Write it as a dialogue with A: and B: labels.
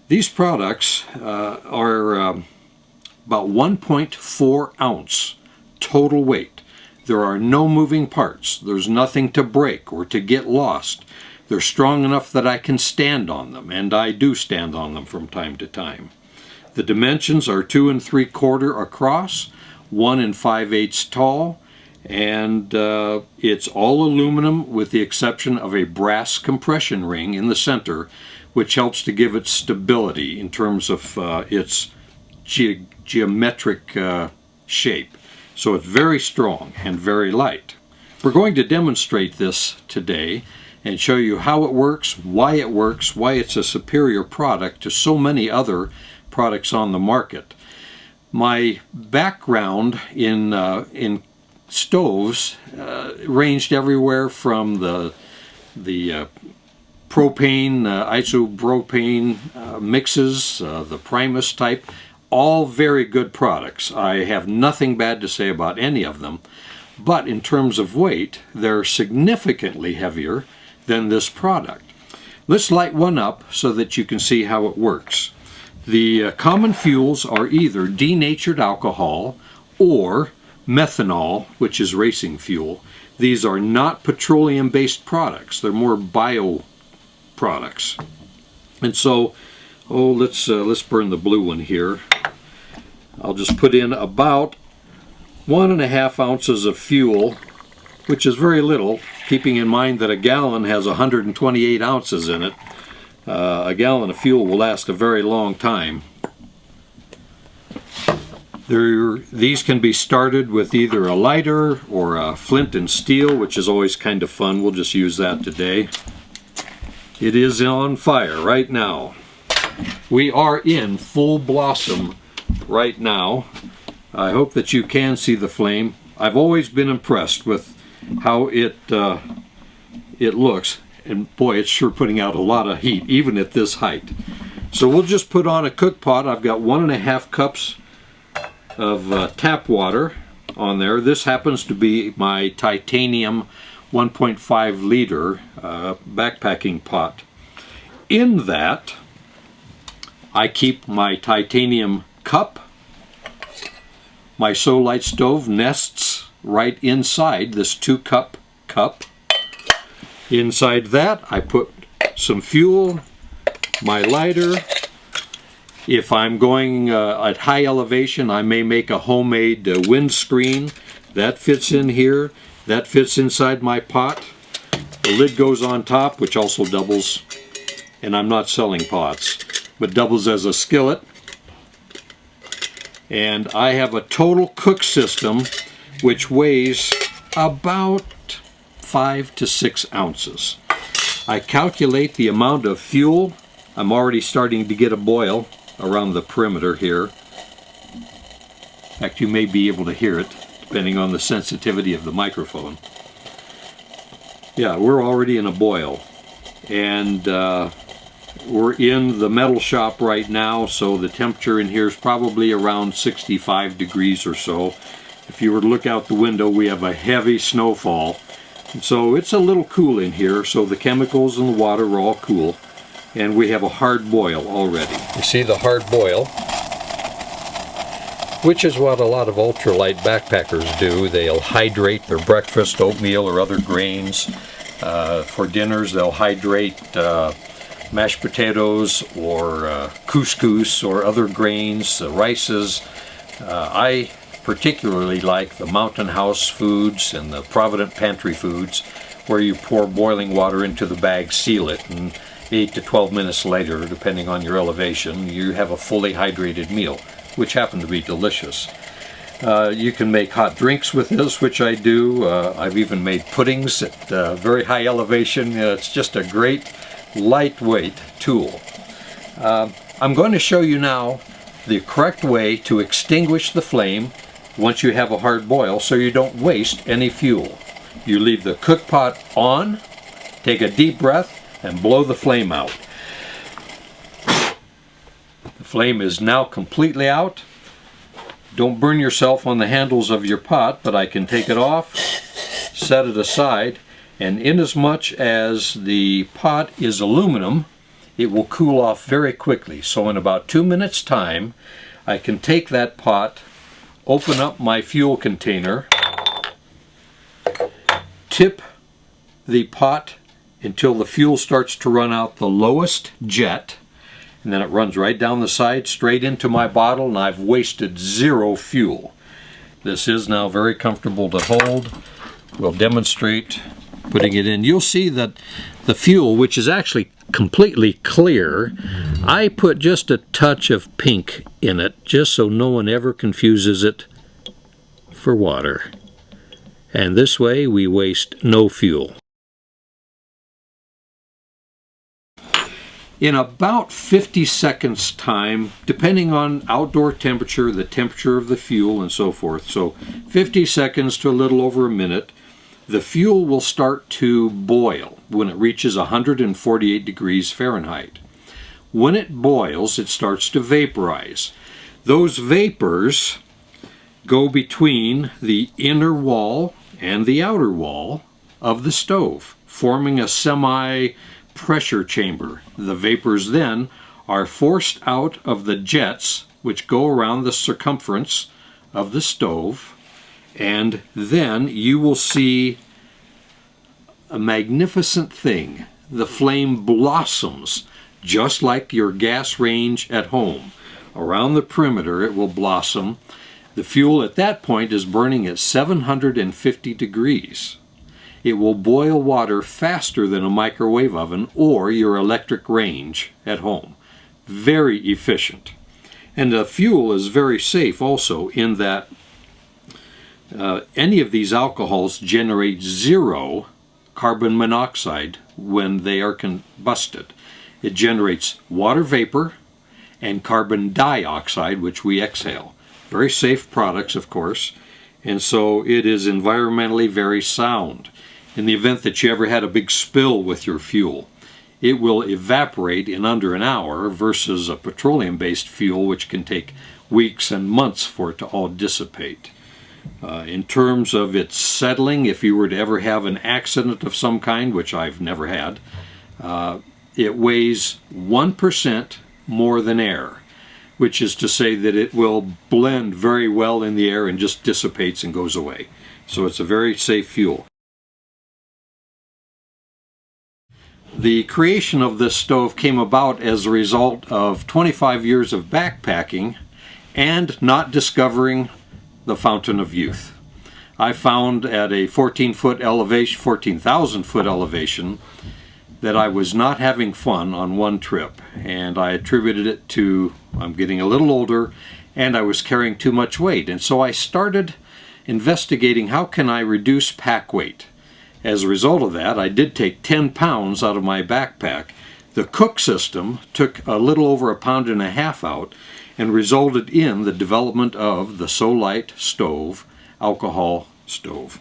A: These products are about 1.4 ounce total weight. There are no moving parts. There's nothing to break or to get lost. They're strong enough that I can stand on them, and I do stand on them from time to time. The dimensions are 2 3/4 across, 1 5/8 tall, and it's all aluminum with the exception of a brass compression ring in the center, which helps to give it stability in terms of its geometric shape. So it's very strong and very light. We're going to demonstrate this today and show you how it works, why it's a superior product to so many other products on the market. My background in stoves ranged everywhere from the propane, isopropane mixes, the Primus type, all very good products. I have nothing bad to say about any of them, but in terms of weight, they're significantly heavier than this product. Let's light one up so that you can see how it works. The common fuels are either denatured alcohol or methanol, which is racing fuel. These are not petroleum-based products. They're more bio products. And so, let's burn the blue one here. I'll just put in about 1.5 ounces of fuel, which is very little, keeping in mind that a gallon has 128 ounces in it. A gallon of fuel will last a very long time. These can be started with either a lighter or a flint and steel, which is always kind of fun. We'll just use that today. It is on fire right now. We are in full blossom right now. I hope that you can see the flame. I've always been impressed with how it looks, and boy, it's sure putting out a lot of heat even at this height. So we'll just put on a cook pot. I've got 1.5 cups of tap water on there. This happens to be my titanium 1.5 liter backpacking pot. In that I keep my titanium cup. My SoLite stove nests right inside this 2-cup cup. Inside that I put some fuel, my lighter. If I'm going at high elevation, I may make a homemade windscreen. That fits in here. That fits inside my pot. The lid goes on top, which also doubles, and I'm not selling pots, but doubles as a skillet. And I have a total cook system which weighs about 5 to 6 ounces. I calculate the amount of fuel. I'm already starting to get a boil around the perimeter here. In fact, you may be able to hear it depending on the sensitivity of the microphone. Yeah, we're already in a boil, and we're in the metal shop right now, so the temperature in here is probably around 65 degrees or so. If you were to look out the window, we have a heavy snowfall, and so it's a little cool in here, so the chemicals in the water are all cool, and we have a hard boil already. You see the hard boil, which is what a lot of ultralight backpackers do. They'll hydrate their breakfast, oatmeal or other grains. For dinners, they'll hydrate mashed potatoes or couscous or other grains, rices. I particularly like the Mountain House foods and the Provident Pantry foods, where you pour boiling water into the bag, seal it, and 8 to 12 minutes later, depending on your elevation, you have a fully hydrated meal, which happen to be delicious. You can make hot drinks with this, which I do. I've even made puddings at very high elevation. It's just a great lightweight tool. I'm going to show you now the correct way to extinguish the flame once you have a hard boil, so you don't waste any fuel. You leave the cook pot on, take a deep breath, and blow the flame out. The flame is now completely out. Don't burn yourself on the handles of your pot, but I can take it off, set it aside, and inasmuch as the pot is aluminum, it will cool off very quickly. So in about 2 minutes time, I can take that pot, open up my fuel container, tip the pot until the fuel starts to run out the lowest jet, and then it runs right down the side straight into my bottle, and I've wasted 0 fuel. This is now very comfortable to hold. We'll demonstrate putting it in. You'll see that the fuel, which is actually completely clear, I put just a touch of pink in it just so no one ever confuses it for water. And this way we waste no fuel. In about 50 seconds time, depending on outdoor temperature, the temperature of the fuel and so forth, so 50 seconds to a little over a minute, the fuel will start to boil when it reaches 148 degrees Fahrenheit. When it boils, it starts to vaporize. Those vapors go between the inner wall and the outer wall of the stove, forming a semi-pressure chamber. The vapors then are forced out of the jets which go around the circumference of the stove, and then you will see a magnificent thing. The flame blossoms just like your gas range at home. Around the perimeter it will blossom. The fuel at that point is burning at 750 degrees. It will boil water faster than a microwave oven or your electric range at home. Very efficient. And the fuel is very safe also in that any of these alcohols generate 0 carbon monoxide when they are combusted. It generates water vapor and carbon dioxide, which we exhale. Very safe products, of course, and so it is environmentally very sound. In the event that you ever had a big spill with your fuel, it will evaporate in under an hour versus a petroleum-based fuel, which can take weeks and months for it to all dissipate. In terms of its settling, if you were to ever have an accident of some kind, which I've never had, it weighs 1% more than air, which is to say that it will blend very well in the air and just dissipates and goes away. So it's a very safe fuel. The creation of this stove came about as a result of 25 years of backpacking and not discovering the fountain of youth. I found at a 14,000 foot elevation that I was not having fun on one trip, and I attributed it to I'm getting a little older and I was carrying too much weight. And so I started investigating how can I reduce pack weight. As a result of that, I did take 10 pounds out of my backpack. The cook system took a little over 1.5 pounds out and resulted in the development of the SoLite Alcohol Stove.